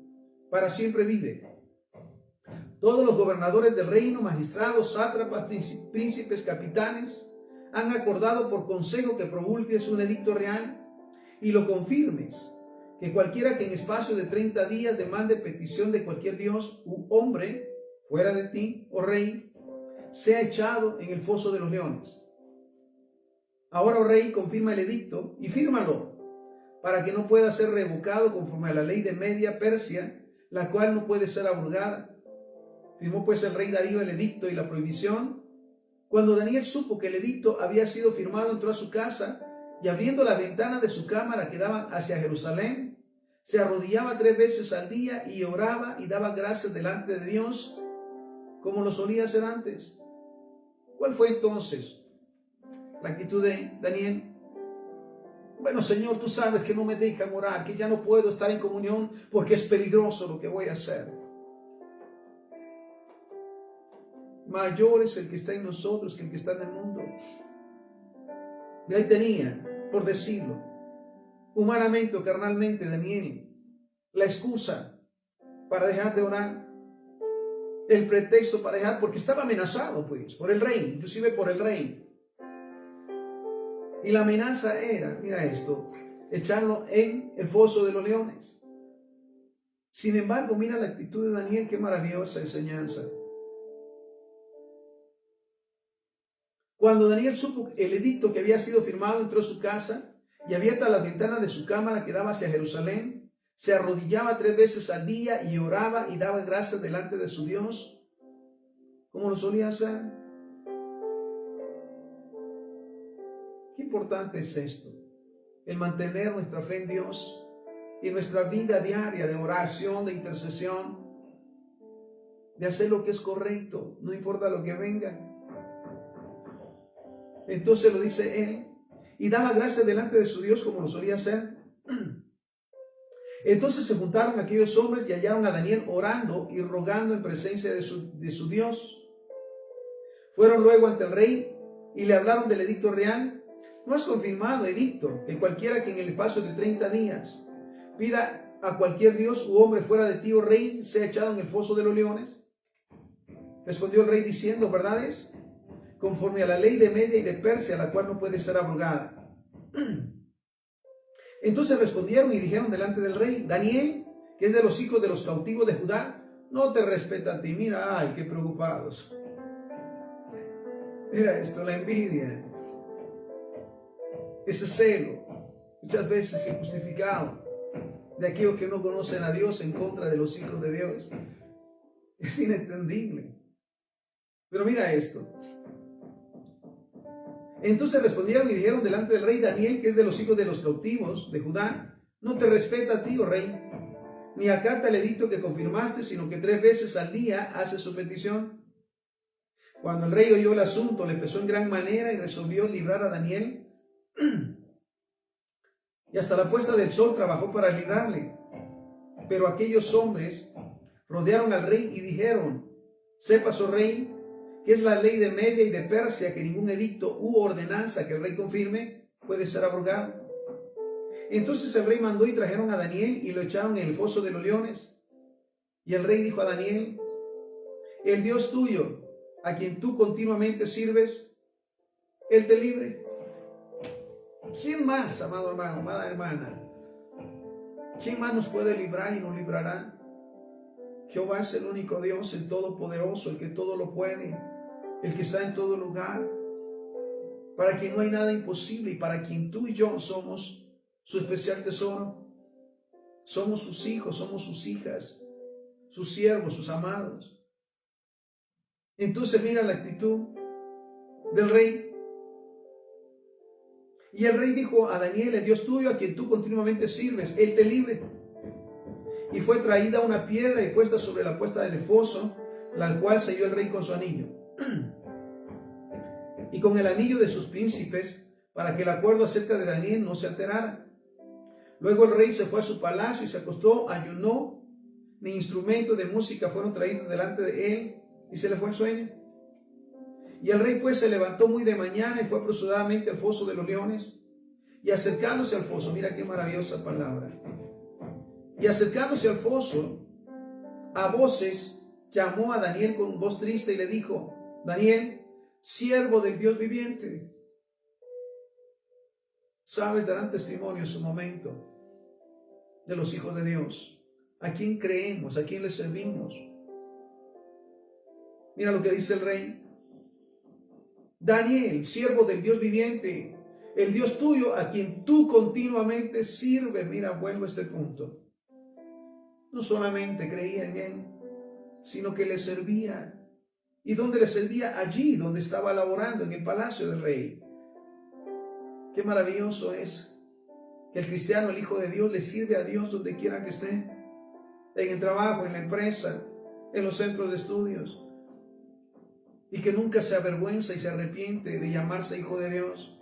para siempre vive. Todos los gobernadores del reino, magistrados, sátrapas, príncipes, capitanes, han acordado por consejo que promulgues un edicto real y lo confirmes, que cualquiera que en espacio de 30 días demande petición de cualquier dios u hombre fuera de ti, oh rey, sea echado en el foso de los leones. Ahora, oh rey, confirma el edicto y fírmalo, para que no pueda ser revocado conforme a la ley de Media Persia, la cual no puede ser abrogada. Firmó pues el rey Darío el edicto y la prohibición. Cuando Daniel supo que el edicto había sido firmado, entró a su casa y abriendo la ventana de su cámara que daba hacia Jerusalén, se arrodillaba 3 veces al día y oraba y daba gracias delante de Dios como lo solía hacer antes. ¿Cuál fue entonces la actitud de Daniel? Bueno, Señor, tú sabes que no me dejan orar, que ya no puedo estar en comunión porque es peligroso lo que voy a hacer. Mayor es el que está en nosotros que el que está en el mundo. Y ahí tenía, por decirlo, humanamente o carnalmente, Daniel, la excusa para dejar de orar, el pretexto para dejar, porque estaba amenazado pues por el rey, inclusive por el rey. Y la amenaza era, mira esto, echarlo en el foso de los leones. Sin embargo, mira la actitud de Daniel, qué maravillosa enseñanza. Cuando Daniel supo el edicto que había sido firmado, entró a su casa y abierta la ventana de su cámara que daba hacia Jerusalén, se arrodillaba 3 veces al día y oraba y daba gracias delante de su Dios, como lo solía hacer. Qué importante es esto, el mantener nuestra fe en Dios y nuestra vida diaria de oración, de intercesión, de hacer lo que es correcto, no importa lo que venga. Entonces lo dice él, y daba gracias delante de su Dios como lo solía hacer. Entonces se juntaron aquellos hombres y hallaron a Daniel orando y rogando en presencia de su Dios. Fueron luego ante el rey y le hablaron del edicto real. ¿No has confirmado, edicto, que cualquiera que en el espacio de 30 días pida a cualquier dios u hombre fuera de ti, oh rey, sea echado en el foso de los leones? Respondió el rey diciendo, ¿verdad es? Conforme a la ley de Media y de Persia, la cual no puede ser abrogada. Entonces respondieron y dijeron delante del rey, Daniel, que es de los hijos de los cautivos de Judá, no te respeta a ti. Mira, ay, qué preocupados. Mira esto, la envidia, ese celo, muchas veces injustificado, de aquellos que no conocen a Dios en contra de los hijos de Dios. Es inentendible. Pero mira esto. Entonces respondieron y dijeron delante del rey, Daniel, que es de los hijos de los cautivos de Judá, no te respeta a ti, oh rey, ni acata el edicto que confirmaste, sino que 3 veces al día hace su petición. Cuando el rey oyó el asunto, le pesó en gran manera y resolvió librar a Daniel. Y hasta la puesta del sol trabajó para librarle. Pero aquellos hombres rodearon al rey y dijeron, sepas, oh rey, que es la ley de Media y de Persia, que ningún edicto u ordenanza que el rey confirme puede ser abrogado. Entonces el rey mandó y trajeron a Daniel y lo echaron en el foso de los leones. Y el rey dijo a Daniel, el Dios tuyo, a quien tú continuamente sirves, Él te libre. ¿Quién más, amado hermano, amada hermana? ¿Quién más nos puede librar y nos librará? Jehová es el único Dios, el Todopoderoso, el que todo lo puede, el que está en todo lugar, para quien no hay nada imposible y para quien tú y yo somos su especial tesoro. Somos sus hijos, somos sus hijas, sus siervos, sus amados. Entonces mira la actitud del rey. Y el rey dijo a Daniel, el Dios tuyo, a quien tú continuamente sirves, Él te libre. Y fue traída una piedra y puesta sobre la puesta del foso, la cual selló el rey con su anillo. Y con el anillo de sus príncipes, para que el acuerdo acerca de Daniel no se alterara. Luego el rey se fue a su palacio y se acostó, ayunó, ni instrumentos de música fueron traídos delante de él, y se le fue el sueño. Y el rey pues se levantó muy de mañana y fue apresuradamente al foso de los leones, y acercándose al foso, mira qué maravillosa palabra, y acercándose al foso, a voces llamó a Daniel con voz triste y le dijo, Daniel, siervo del Dios viviente. Sabes, darán testimonio en su momento de los hijos de Dios, a quién creemos, a quién le servimos. Mira lo que dice el rey. Daniel, siervo del Dios viviente, el Dios tuyo, a quien tú continuamente sirves. Mira, vuelvo a este punto. No solamente creía en él, sino que le servía. ¿Y dónde le servía? Allí donde estaba laborando, en el palacio del rey. Qué maravilloso es que el cristiano, el Hijo de Dios, le sirve a Dios donde quiera que esté, en el trabajo, en la empresa, en los centros de estudios, y que nunca se avergüenza y se arrepiente de llamarse Hijo de Dios,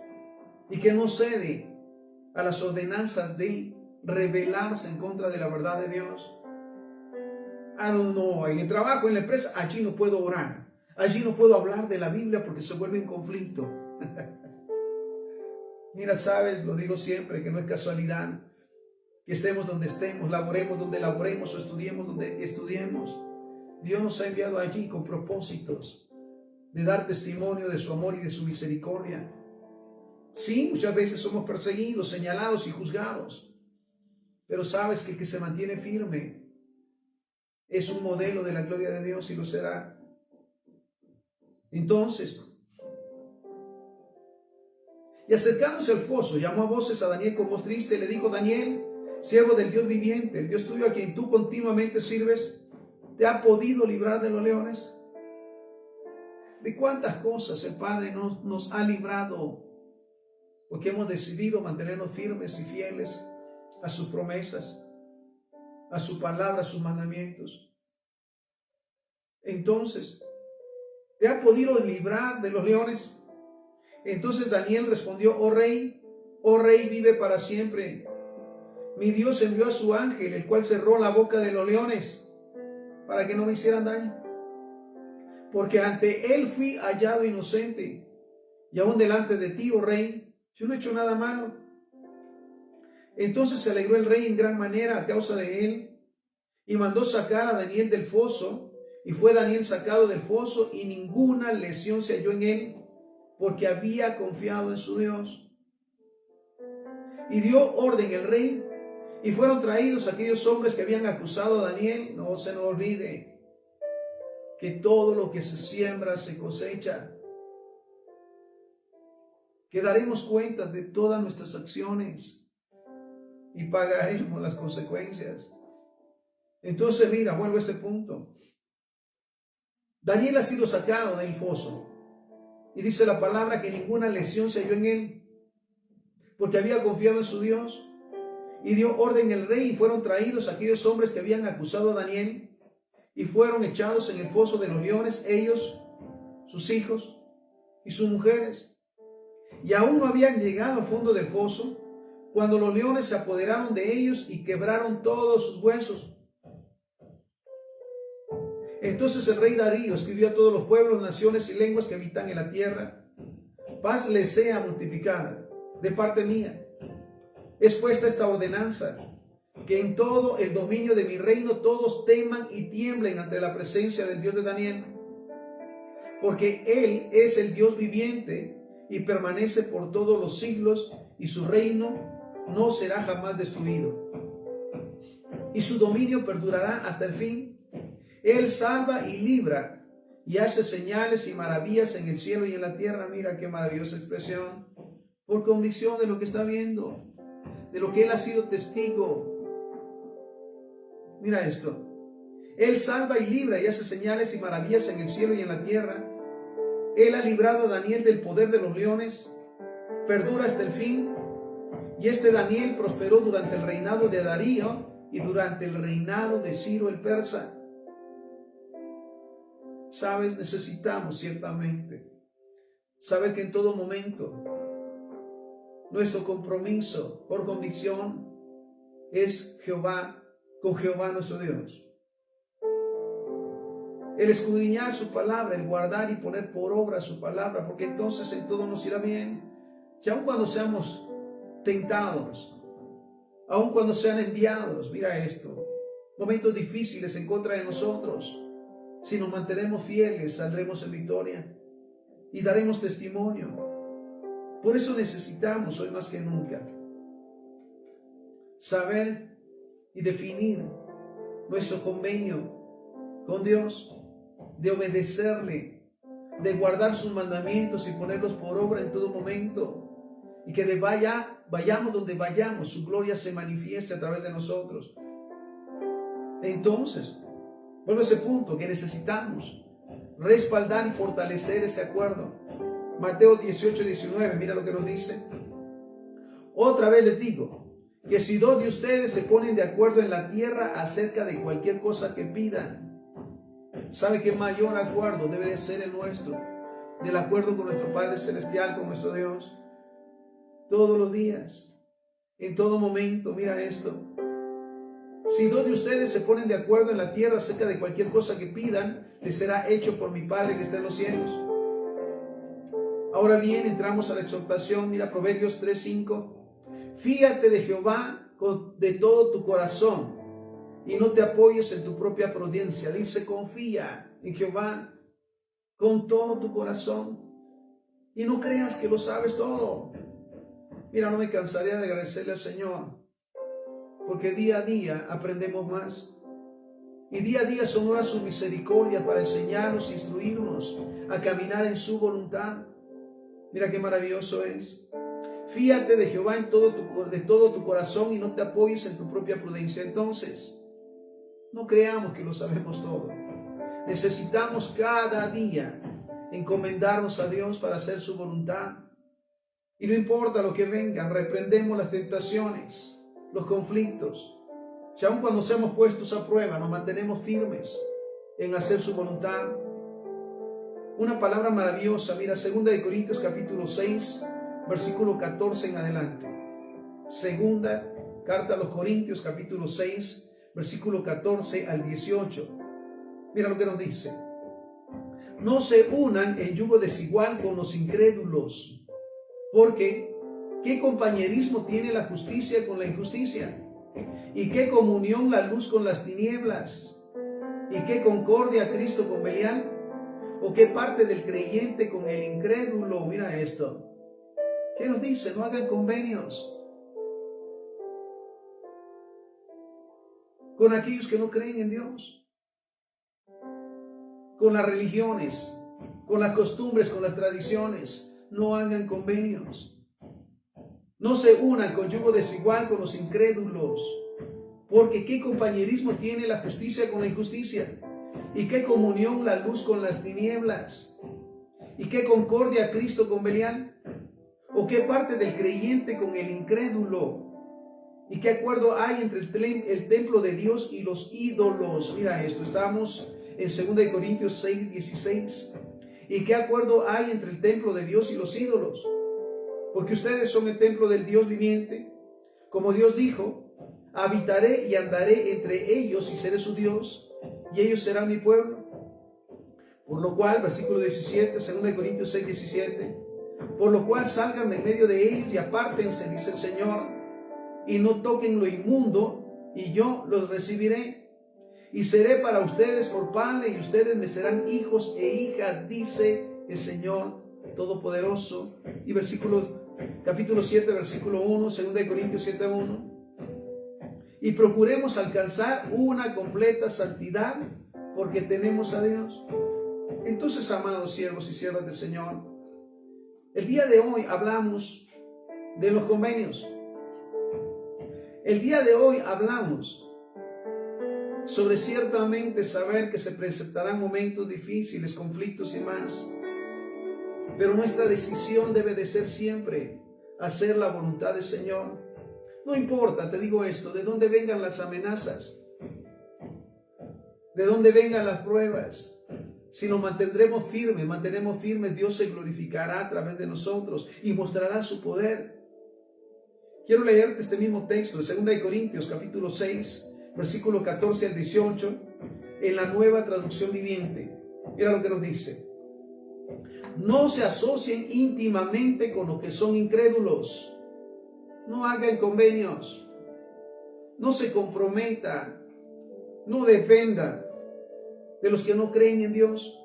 y que no cede a las ordenanzas de rebelarse en contra de la verdad de Dios. Ah, no, en el trabajo, en la empresa, allí no puedo orar, allí no puedo hablar de la Biblia porque se vuelve un conflicto. Mira, sabes, lo digo siempre, que no es casualidad que estemos donde estemos, laboremos donde laboremos o estudiemos donde estudiemos. Dios nos ha enviado allí con propósitos de dar testimonio de su amor y de su misericordia. Sí, muchas veces somos perseguidos, señalados y juzgados, pero sabes que el que se mantiene firme es un modelo de la gloria de Dios y lo será. Entonces, y acercándose al foso, llamó a voces a Daniel con voz triste y le dijo: Daniel, siervo del Dios viviente, el Dios tuyo a quien tú continuamente sirves, ¿te ha podido librar de los leones? ¿De cuántas cosas el Padre nos ha librado? Porque hemos decidido mantenernos firmes y fieles a sus promesas, a su palabra, a sus mandamientos. Entonces, ¿te ha podido librar de los leones? Entonces Daniel respondió: oh rey vive para siempre. Mi Dios envió a su ángel, el cual cerró la boca de los leones para que no me hicieran daño. Porque ante él fui hallado inocente, y aún delante de ti, oh rey, yo no he hecho nada malo. Entonces se alegró el rey en gran manera a causa de él, y mandó sacar a Daniel del foso, y fue Daniel sacado del foso, y ninguna lesión se halló en él, porque había confiado en su Dios. Y dio orden el rey, y fueron traídos aquellos hombres que habían acusado a Daniel. No se nos olvide que todo lo que se siembra se cosecha, que daremos cuentas de todas nuestras acciones y pagaremos las consecuencias. Entonces, mira, vuelvo a este punto. Daniel ha sido sacado del foso, y dice la palabra que ninguna lesión se halló en él, porque había confiado en su Dios. Y dio orden el rey, y fueron traídos aquellos hombres que habían acusado a Daniel, y fueron echados en el foso de los leones, ellos, sus hijos y sus mujeres. Y aún no habían llegado al fondo del foso, cuando los leones se apoderaron de ellos y quebraron todos sus huesos. Entonces el rey Darío escribió a todos los pueblos, naciones y lenguas que habitan en la tierra: paz les sea multiplicada de parte mía. Es puesta esta ordenanza, que en todo el dominio de mi reino todos teman y tiemblen ante la presencia del Dios de Daniel, porque Él es el Dios viviente y permanece por todos los siglos, y su reino no será jamás destruido, y su dominio perdurará hasta el fin. Él salva y libra, y hace señales y maravillas en el cielo y en la tierra. Mira qué maravillosa expresión, por convicción de lo que está viendo, de lo que él ha sido testigo. Mira esto: Él salva y libra y hace señales y maravillas en el cielo y en la tierra. Él ha librado a Daniel del poder de los leones, perdura hasta el fin. Y este Daniel prosperó durante el reinado de Darío y durante el reinado de Ciro el persa. Sabes, necesitamos ciertamente saber que en todo momento nuestro compromiso por convicción es con Jehová nuestro Dios. El escudriñar su palabra, el guardar y poner por obra su palabra, porque entonces en todo nos irá bien. Que aun cuando seamos tentados, aun cuando sean enviados, mira esto, momentos difíciles en contra de nosotros, si nos mantenemos fieles, saldremos en victoria y daremos testimonio. Por eso necesitamos hoy más que nunca saber y definir nuestro convenio con Dios, de obedecerle, de guardar sus mandamientos y ponerlos por obra en todo momento, y que vayamos donde vayamos, su gloria se manifieste a través de nosotros. Entonces, vuelvo a ese punto, que necesitamos respaldar y fortalecer ese acuerdo. Mateo 18:19, mira lo que nos dice: otra vez les digo, que si dos de ustedes se ponen de acuerdo en la tierra acerca de cualquier cosa que pidan, ¿sabe qué mayor acuerdo debe de ser el nuestro? Del acuerdo con nuestro Padre Celestial, con nuestro Dios. Todos los días, en todo momento, mira esto. Si dos de ustedes se ponen de acuerdo en la tierra acerca de cualquier cosa que pidan, les será hecho por mi Padre que está en los cielos. Ahora bien, entramos a la exhortación. Mira Proverbios 3:5. Fíate de Jehová de todo tu corazón y no te apoyes en tu propia prudencia. Dice, confía en Jehová con todo tu corazón y no creas que lo sabes todo. Mira, no me cansaría de agradecerle al Señor, porque día a día aprendemos más. Y día a día son nuevas sus misericordias para enseñarnos, instruirnos a caminar en su voluntad. Mira qué maravilloso es. Fíate de Jehová de todo tu corazón y no te apoyes en tu propia prudencia. Entonces, no creamos que lo sabemos todo. Necesitamos cada día encomendarnos a Dios para hacer su voluntad. Y no importa lo que vengan, reprendemos las tentaciones, los conflictos. Y aun cuando seamos puestos a prueba, nos mantenemos firmes en hacer su voluntad. Una palabra maravillosa, mira, 2 Corintios capítulo 6, versículo 14 en adelante. Segunda carta a los Corintios capítulo 6, versículo 14 al 18. Mira lo que nos dice. No se unan en yugo desigual con los incrédulos, porque ¿qué compañerismo tiene la justicia con la injusticia? ¿Y qué comunión la luz con las tinieblas? ¿Y qué concordia Cristo con Belial? ¿O qué parte del creyente con el incrédulo? Mira esto. ¿Qué nos dice? No hagan convenios con aquellos que no creen en Dios, con las religiones, con las costumbres, con las tradiciones. No hagan convenios. No se unan con yugo desigual con los incrédulos, porque ¿qué compañerismo tiene la justicia con la injusticia? ¿Y qué comunión la luz con las tinieblas? ¿Y qué concordia Cristo con Belial? ¿O qué parte del creyente con el incrédulo? ¿Y qué acuerdo hay entre el templo de Dios y los ídolos? Mira esto, estamos en 2 Corintios 6, 16. ¿Y qué acuerdo hay entre el templo de Dios y los ídolos? Porque ustedes son el templo del Dios viviente. Como Dios dijo, habitaré y andaré entre ellos y seré su Dios, y ellos serán mi pueblo. Por lo cual, versículo 17, 2 Corintios 6, 17, por lo cual salgan de en medio de ellos y apártense, dice el Señor, y no toquen lo inmundo, y yo los recibiré. Y seré para ustedes por padre, y ustedes me serán hijos e hijas, dice el Señor Todopoderoso. Y capítulo 7, versículo 1, 2 Corintios 7, 1. Y procuremos alcanzar una completa santidad, porque tenemos a Dios. Entonces, amados siervos y siervas del Señor, el día de hoy hablamos de los convenios. El día de hoy hablamos sobre ciertamente saber que se presentarán momentos difíciles, conflictos y más. Pero nuestra decisión debe de ser siempre hacer la voluntad del Señor. No importa, te digo esto, de dónde vengan las amenazas, de dónde vengan las pruebas. Si nos mantenemos firmes, Dios se glorificará a través de nosotros y mostrará su poder. Quiero leerte este mismo texto de 2 Corintios capítulo 6, versículo 14 al 18, en la Nueva Traducción Viviente. Mira lo que nos dice. No se asocien íntimamente con los que son incrédulos. No hagan convenios. No se comprometan. No dependan de los que no creen en Dios.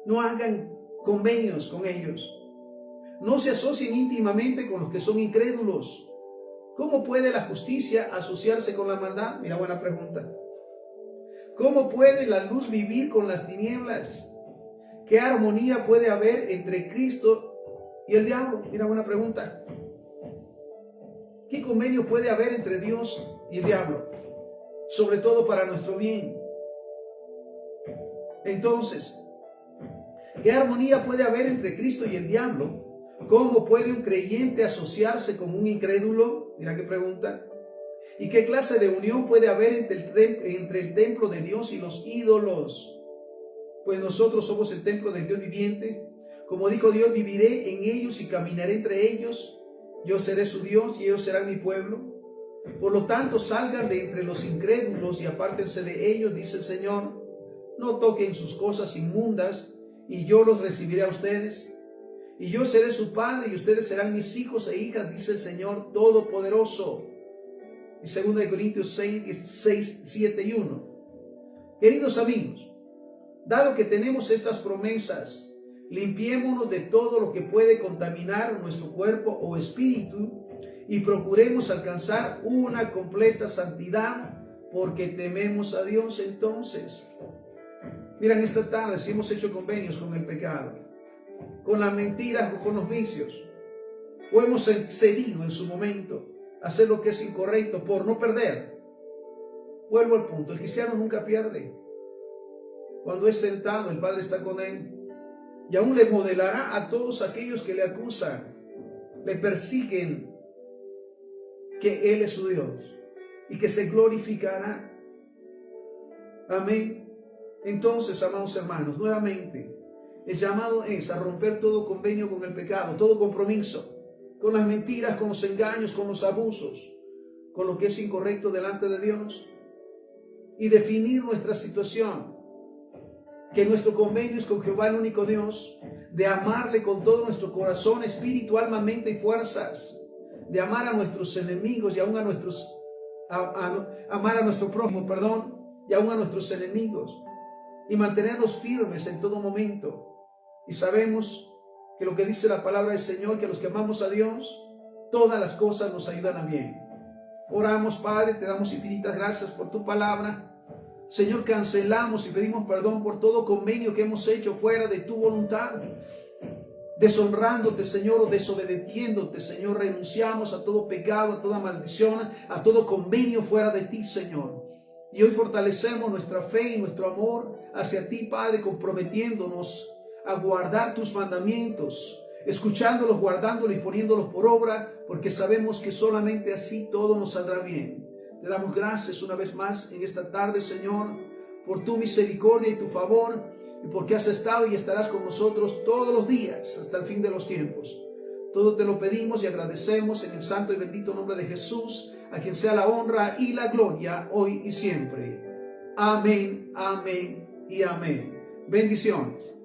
No hagan convenios con ellos. No se asocien íntimamente con los que son incrédulos. ¿Cómo puede la justicia asociarse con la maldad? Mira, buena pregunta. ¿Cómo puede la luz vivir con las tinieblas? ¿Qué armonía puede haber entre Cristo y el diablo? Mira, buena pregunta. ¿Qué convenio puede haber entre Dios y el diablo? Sobre todo para nuestro bien. Entonces, ¿qué armonía puede haber entre Cristo y el diablo ¿Cómo puede un creyente asociarse con un incrédulo? Mira qué pregunta. ¿Y qué clase de unión puede haber entre el templo de Dios y los ídolos? Pues nosotros somos el templo del Dios viviente. Como dijo Dios, viviré en ellos y caminaré entre ellos. Yo seré su Dios y ellos serán mi pueblo. Por lo tanto, salgan de entre los incrédulos y apártense de ellos, dice el Señor. No toquen sus cosas inmundas, y yo los recibiré a ustedes. Y yo seré su padre, y ustedes serán mis hijos e hijas, dice el Señor Todopoderoso. Y 2 Corintios 6, 7 y 1. Queridos amigos, dado que tenemos estas promesas, limpiémonos de todo lo que puede contaminar nuestro cuerpo o espíritu y procuremos alcanzar una completa santidad porque tememos a Dios. Entonces, miren, esta tarde si hemos hecho convenios con el pecado, con las mentiras o con los vicios, o hemos cedido en su momento a hacer lo que es incorrecto por no perder. Vuelvo al punto, el cristiano nunca pierde. Cuando es tentado, el Padre está con él y aún le modelará a todos aquellos que le acusan, le persiguen, que Él es su Dios y que se glorificará. Amén. Entonces, amados hermanos, nuevamente, el llamado es a romper todo convenio con el pecado, todo compromiso, con las mentiras, con los engaños, con los abusos, con lo que es incorrecto delante de Dios y definir nuestra situación. Que nuestro convenio es con Jehová, el único Dios, de amarle con todo nuestro corazón, espíritu, alma, mente y fuerzas, de amar a nuestros enemigos y aún a amar a nuestro prójimo, y aún a nuestros enemigos, y mantenernos firmes en todo momento. Y sabemos que lo que dice la palabra del Señor, que a los que amamos a Dios, todas las cosas nos ayudan a bien. Oramos, Padre, te damos infinitas gracias por tu palabra. Señor, cancelamos y pedimos perdón por todo convenio que hemos hecho fuera de tu voluntad, deshonrándote, Señor, o desobedeciéndote, Señor. Renunciamos a todo pecado, a toda maldición, a todo convenio fuera de ti, Señor. Y hoy fortalecemos nuestra fe y nuestro amor hacia ti, Padre, comprometiéndonos a guardar tus mandamientos, escuchándolos, guardándolos y poniéndolos por obra, porque sabemos que solamente así todo nos saldrá bien. Te damos gracias una vez más en esta tarde, Señor, por tu misericordia y tu favor, y porque has estado y estarás con nosotros todos los días hasta el fin de los tiempos. Todo te lo pedimos y agradecemos en el santo y bendito nombre de Jesús, a quien sea la honra y la gloria hoy y siempre. Amén, amén y amén. Bendiciones.